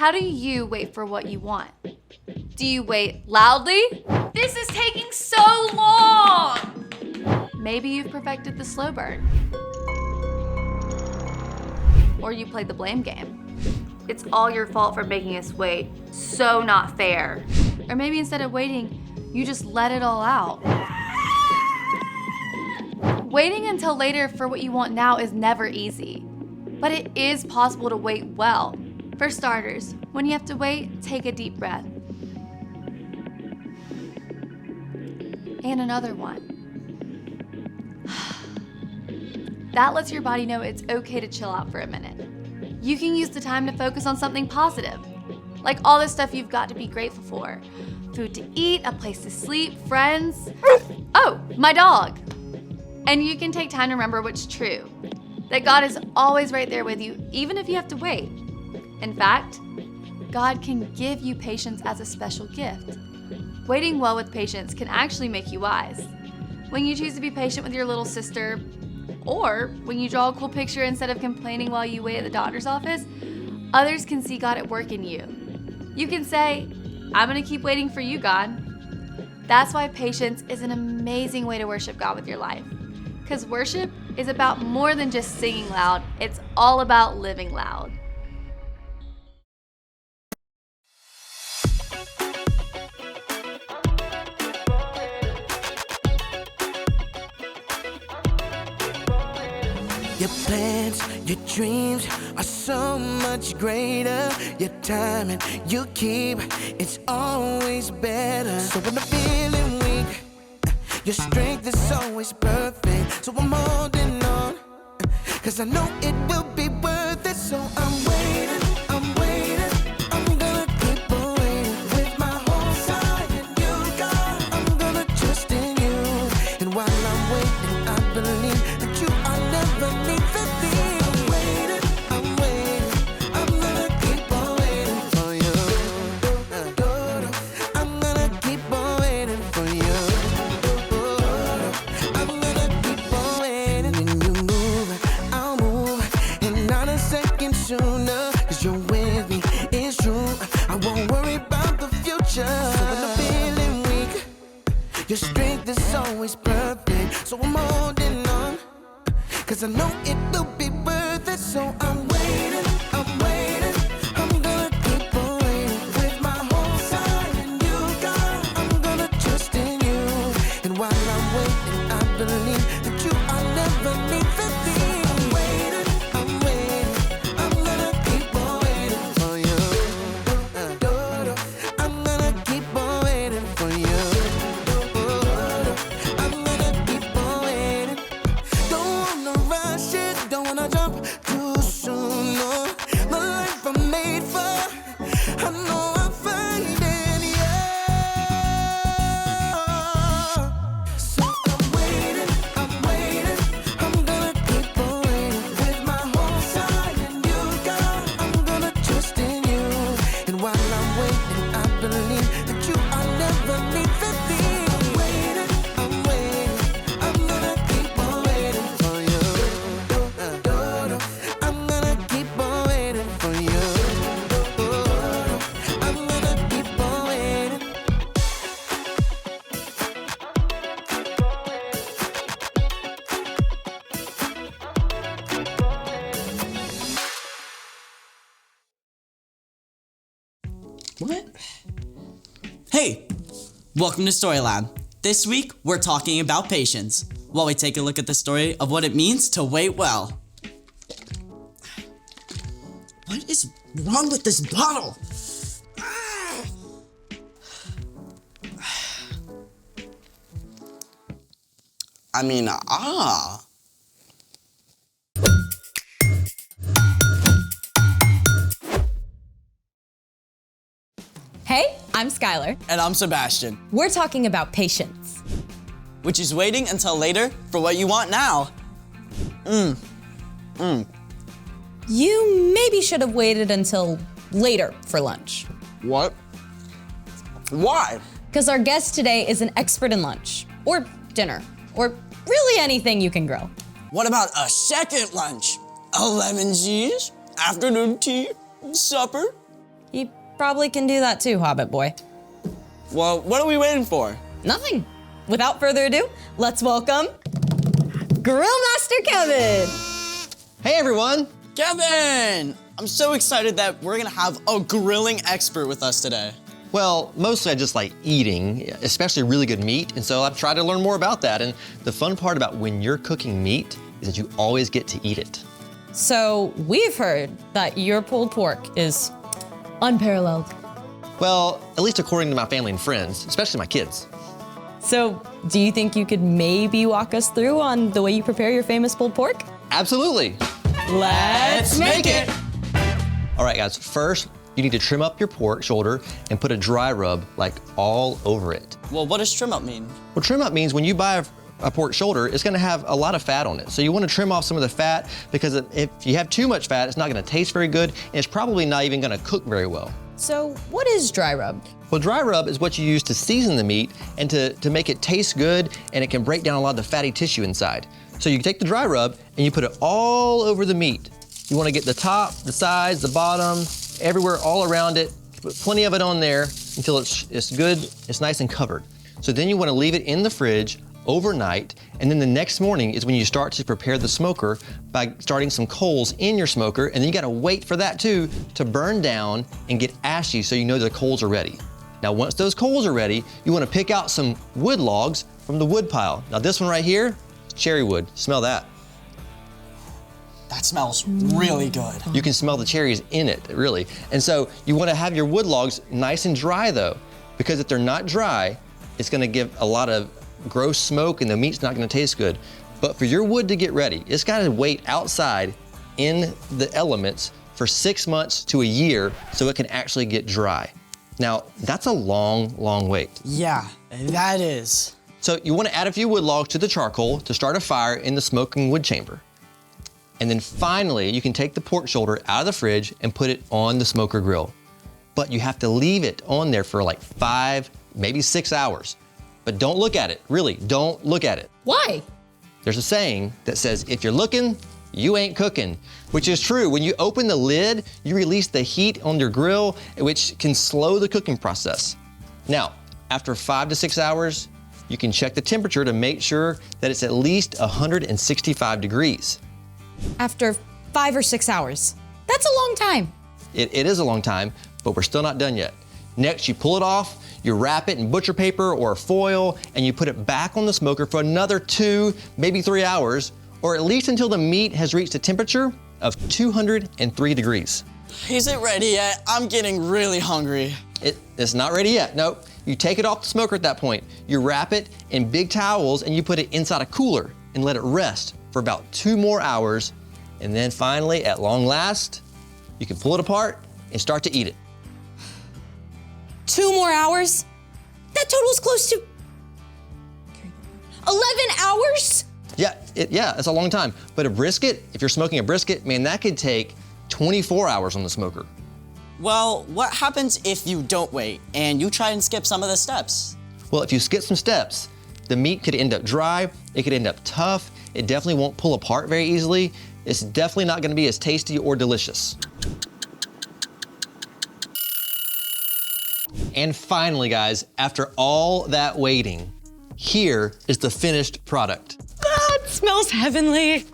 how do you wait for what you want? Do you wait loudly? This is taking so long! Maybe you've perfected the slow burn. Or you played the blame game. It's all your fault for making us wait. So not fair. Or maybe instead of waiting, you just let it all out. Waiting until later for what you want now is never easy. But it is possible to wait well. For starters, when you have to wait, take a deep breath. And another one. That lets your body know it's okay to chill out for a minute. You can use the time to focus on something positive, like all the stuff you've got to be grateful for. Food to eat, a place to sleep, friends. Oh, my dog. And you can take time to remember what's true, that God is always right there with you, even if you have to wait. In fact, God can give you patience as a special gift. Waiting well with patience can actually make you wise. When you choose to be patient with your little sister, or when you draw a cool picture instead of complaining while you wait at the doctor's office, others can see God at work in you. You can say, I'm gonna keep waiting for you, God. That's why patience is an amazing way to worship God with your life. Because worship is about more than just singing loud, it's all about living loud. Your plans, your dreams are so much greater. Your timing, you keep, it's always better. So when I'm feeling weak, your strength is always perfect. So I'm holding on, cause I know it will be worth it. So I'm waiting, I'm gonna keep on waiting. With my whole heart in you, God, I'm gonna trust in you. And while I'm waiting, I believe that you are never leaving me. I'm waiting, I'm gonna keep on waiting for you. I'm gonna keep on waiting for you. I'm gonna keep on waiting. When you move, I'll move, and not a second sooner. Cause you're with me, it's true. I won't worry about the future. So when I'm feeling weak, your strength is always perfect. So I'm holding on, cause I know it will be worth it. So I'm waiting, I'm gonna keep on waiting. With my whole heart in you, God, I'm gonna trust in you. And while I'm waiting, I believe that you are never leaving me. I'm waiting, I'm gonna keep on waiting for you. I'm gonna keep on waiting for you. I'm gonna keep on waiting. Don't wanna rush it, don't wanna jump too soon, no. My life I'm made for, I know I'm finding you. So I'm waiting, I'm gonna keep on waiting. With my whole heart in you, God, I'm gonna trust in you. And while I'm waiting, I believe that you are never leaving me. I'm waiting, I'm gonna keep on waiting for you. I'm gonna keep on waiting for you. I'm gonna keep on waiting. What? Hey, welcome to Story Lab. This week, we're talking about patience, while we take a look at the story of what it means to wait well. What is wrong with this bottle? I mean, Hey, I'm Skylar. And I'm Sebastian, We're talking about patience. which is waiting until later for what you want now. You maybe should have waited until later for lunch. What? Why? Because our guest today is an expert in lunch, or dinner, or really anything you can grill. What about a second lunch? A lemon cheese, afternoon tea, supper? He probably can do that too, Hobbit boy. Well, what are we waiting for? Nothing. Without further ado, let's welcome Grill Master Kevin. Hey everyone! Kevin! I'm so excited that we're gonna have a grilling expert with us today. Well, mostly I just like eating, especially really good meat, and so I've tried to learn more about that. And the fun part about when you're cooking meat is that you always get to eat it. So we've heard that your pulled pork is unparalleled. Well, at least according to my family and friends, especially my kids. So do you think you could maybe walk us through on the way you prepare your famous pulled pork? Absolutely! Let's make it! All right guys, first you need to trim up your pork shoulder and put a dry rub like all over it. Well, what does trim up mean? Well, trim up means when you buy a pork shoulder, it's gonna have a lot of fat on it. So you wanna trim off some of the fat because if you have too much fat, it's not gonna taste very good and it's probably not even gonna cook very well. So what is dry rub? Well, dry rub is what you use to season the meat and to make it taste good, and it can break down a lot of the fatty tissue inside. So you take the dry rub and you put it all over the meat. You wanna get the top, the sides, the bottom, everywhere, all around it. Put plenty of it on there until it's good, it's nice and covered. So then you wanna leave it in the fridge overnight, and then the next morning is when you start to prepare the smoker by starting some coals in your smoker, and then you gotta wait for that too to burn down and get ashy so you know the coals are ready. Now once those coals are ready, you wanna pick out some wood logs from the wood pile. Now this one right here, cherry wood, smell that. That smells really good. You can smell the cherries in it, really. And so you wanna have your wood logs nice and dry though, because if they're not dry, it's gonna give a lot of gross smoke and the meat's not gonna taste good. But for your wood to get ready, it's gotta wait outside in the elements for 6 months to a year so it can actually get dry. Now, that's a long, long wait. Yeah, that is. So you wanna add a few wood logs to the charcoal to start a fire in the smoking wood chamber. And then finally, you can take the pork shoulder out of the fridge and put it on the smoker grill. But you have to leave it on there for like 5, maybe 6 hours. But don't look at it, really, don't look at it. Why? There's a saying that says, if you're looking, you ain't cooking, which is true. When you open the lid, you release the heat on your grill, which can slow the cooking process. Now, after 5 to 6 hours, you can check the temperature to make sure that it's at least 165 degrees. After 5 or 6 hours. That's a long time. It is a long time, but we're still not done yet. Next, you pull it off, you wrap it in butcher paper or foil, and you put it back on the smoker for another 2, maybe 3 hours, or at least until the meat has reached a temperature of 203 degrees. Is it ready yet? I'm getting really hungry. It's not ready yet, nope. You take it off the smoker at that point. You wrap it in big towels and you put it inside a cooler and let it rest for about 2 more hours. And then finally, at long last, you can pull it apart and start to eat it. 2 more hours? That totals close to 11 hours? Yeah, it's a long time. But a brisket, if you're smoking a brisket, man, that could take 24 hours on the smoker. Well, what happens if you don't wait and you try and skip some of the steps? Well, if you skip some steps, the meat could end up dry, it could end up tough, it definitely won't pull apart very easily. It's definitely not gonna be as tasty or delicious. And finally, guys, after all that waiting, here is the finished product. That smells heavenly.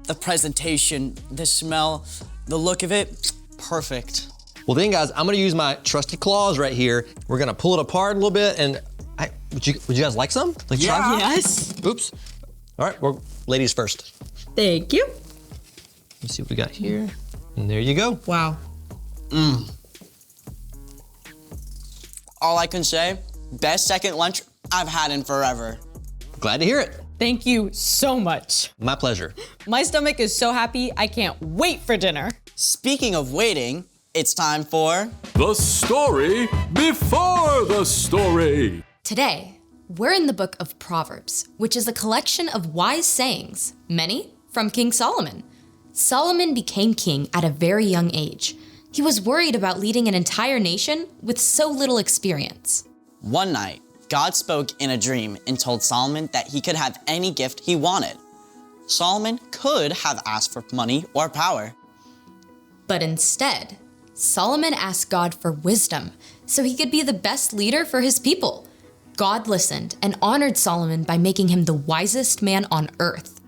The presentation, the smell, the look of it, perfect. Well then, guys, I'm gonna use my trusty claws right here. We're gonna pull it apart a little bit, and would you guys like some? Like try? Yes. Oops. All right, well, ladies first. Thank you. Let's see what we got here. And there you go. Wow. All I can say, best second lunch I've had in forever. Glad to hear it. Thank you so much. My pleasure. My stomach is so happy, I can't wait for dinner. Speaking of waiting, it's time for The story before the story. Today, we're in the book of Proverbs, which is a collection of wise sayings, many from King Solomon. Solomon became king at a very young age. He was worried about leading an entire nation with so little experience. One night, God spoke in a dream and told Solomon that he could have any gift he wanted. Solomon could have asked for money or power. But instead, Solomon asked God for wisdom so he could be the best leader for his people. God listened and honored Solomon by making him the wisest man on earth.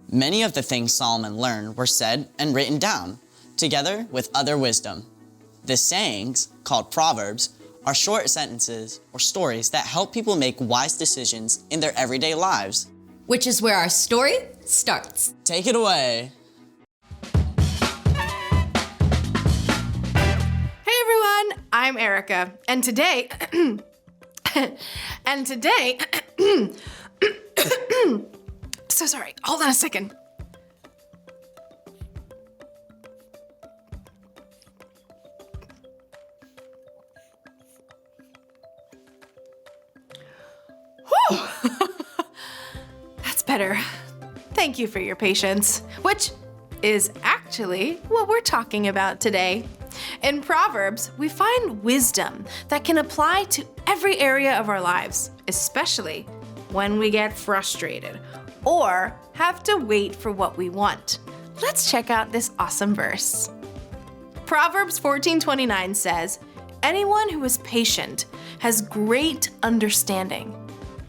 Many of the things Solomon learned were said and written down, together with other wisdom. The sayings, called Proverbs, are short sentences or stories that help people make wise decisions in their everyday lives. Which is where our story starts. Take it away. Hey everyone, I'm Erica, and today, so sorry, hold on a second. Whew, that's better. Thank you for your patience, which is actually what we're talking about today. In Proverbs, we find wisdom that can apply to every area of our lives, especially when we get frustrated or have to wait for what we want. Let's check out this awesome verse. Proverbs 14:29 says, "Anyone who is patient has great understanding,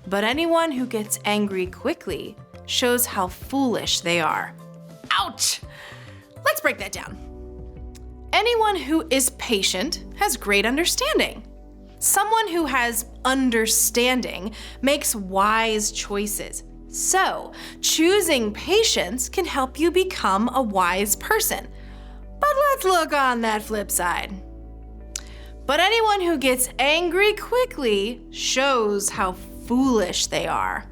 but anyone who gets angry quickly shows how foolish they are." Ouch! Let's break that down. Anyone who is patient has great understanding. Someone who has understanding makes wise choices. So, choosing patience can help you become a wise person. But let's look on that flip side. But anyone who gets angry quickly shows how foolish they are.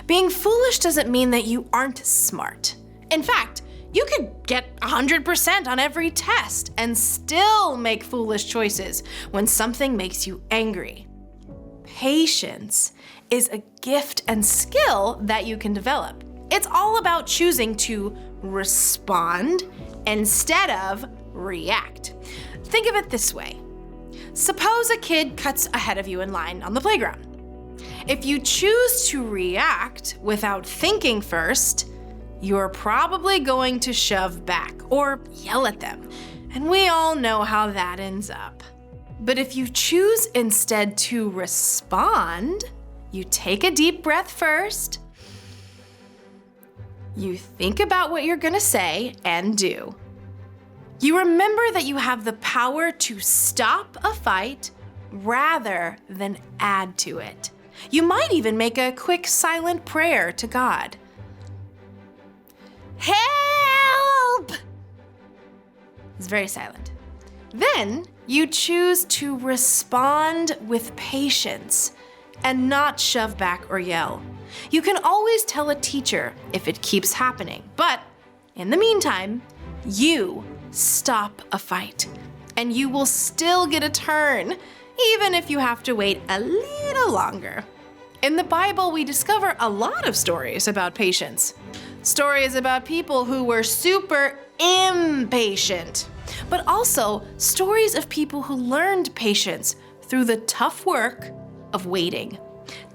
Being foolish doesn't mean that you aren't smart. In fact, you could get 100% on every test and still make foolish choices when something makes you angry. Patience is a gift and skill that you can develop. It's all about choosing to respond instead of react. Think of it this way. Suppose a kid cuts ahead of you in line on the playground. If you choose to react without thinking first, you're probably going to shove back or yell at them. And we all know how that ends up. But if you choose instead to respond, you take a deep breath first, you think about what you're gonna say and do. You remember that you have the power to stop a fight rather than add to it. You might even make a quick silent prayer to God. Help! It's very silent. Then you choose to respond with patience and not shove back or yell. You can always tell a teacher if it keeps happening, but in the meantime, you stop a fight and you will still get a turn, even if you have to wait a little longer. In the Bible, we discover a lot of stories about patience. Stories about people who were super impatient, but also stories of people who learned patience through the tough work of waiting.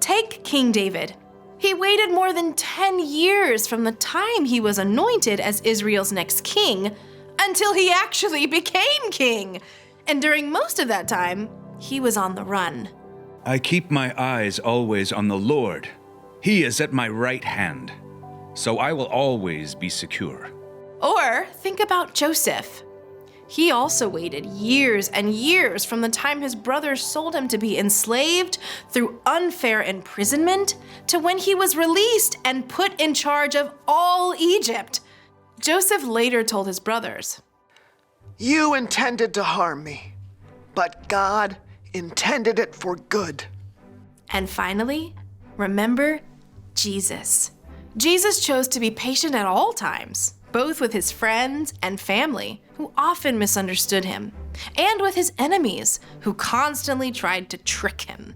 Take King David. He waited more than 10 years from the time he was anointed as Israel's next king until he actually became king. And during most of that time, he was on the run. I keep my eyes always on the Lord. He is at my right hand, so I will always be secure. Or think about Joseph. He also waited years and years from the time his brothers sold him to be enslaved through unfair imprisonment to when he was released and put in charge of all Egypt. Joseph later told his brothers, "You intended to harm me, but God intended it for good." And finally, remember Jesus. Jesus chose to be patient at all times, both with his friends and family, who often misunderstood him, and with his enemies, who constantly tried to trick him.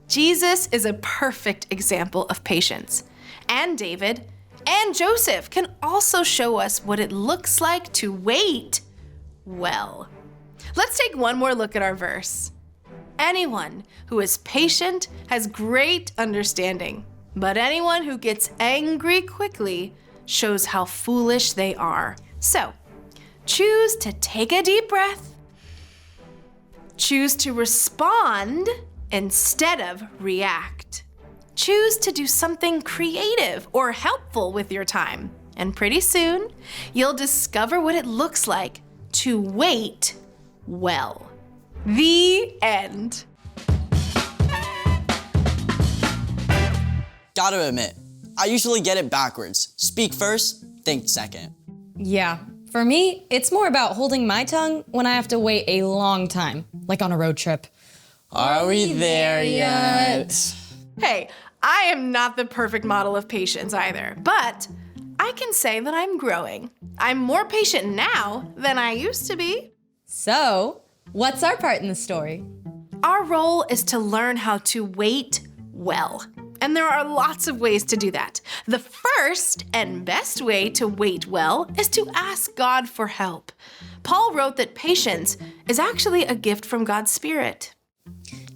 Jesus is a perfect example of patience, and David and Joseph can also show us what it looks like to wait well. Let's take one more look at our verse. Anyone who is patient has great understanding, but anyone who gets angry quickly shows how foolish they are. So, choose to take a deep breath, Choose to respond instead of react. Choose to do something creative or helpful with your time. And pretty soon, you'll discover what it looks like to wait well. The end. Gotta admit, I usually get it backwards. Speak first, think second. Yeah, for me, it's more about holding my tongue when I have to wait a long time, like on a road trip. Are we there yet? Hey, I am not the perfect model of patience either, but I can say that I'm growing. I'm more patient now than I used to be. So, what's our part in the story? Our role is to learn how to wait well. And there are lots of ways to do that. The first and best way to wait well is to ask God for help. Paul wrote that patience is actually a gift from God's Spirit.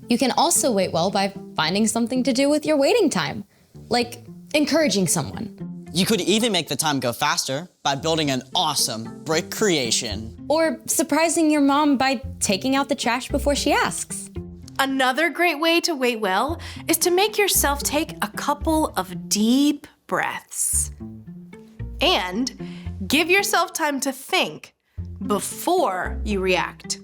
You can also wait well by finding something to do with your waiting time, like encouraging someone. You could even make the time go faster by building an awesome brick creation. Or surprising your mom by taking out the trash before she asks. Another great way to wait well is to make yourself take a couple of deep breaths. And give yourself time to think before you react.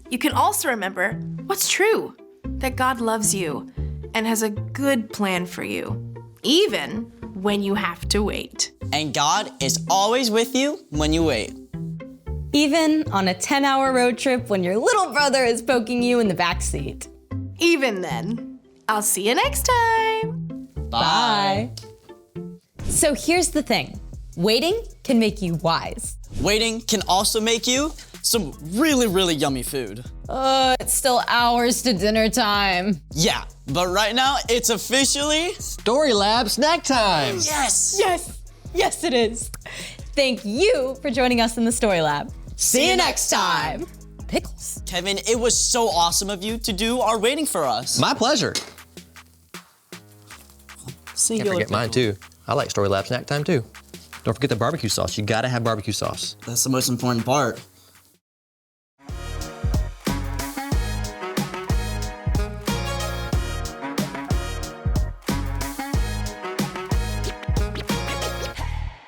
You can also remember what's true, that God loves you and has a good plan for you, even when you have to wait. And God is always with you when you wait. Even on a 10-hour road trip when your little brother is poking you in the back seat. Even then, I'll see you next time. Bye. So here's the thing. Waiting can make you wise. Waiting can also make you some really, really yummy food. It's still hours to dinner time. Yeah, but right now it's officially Story Lab snack time. yes. Yes, it is. Thank you for joining us in the Story Lab. See you next time. Pickles. Kevin, it was so awesome of you to do our waiting for us. My pleasure. Singular Can't forget mine pickle. too. I like Story Lab snack time too. Don't forget the barbecue sauce. You gotta have barbecue sauce. That's the most important part.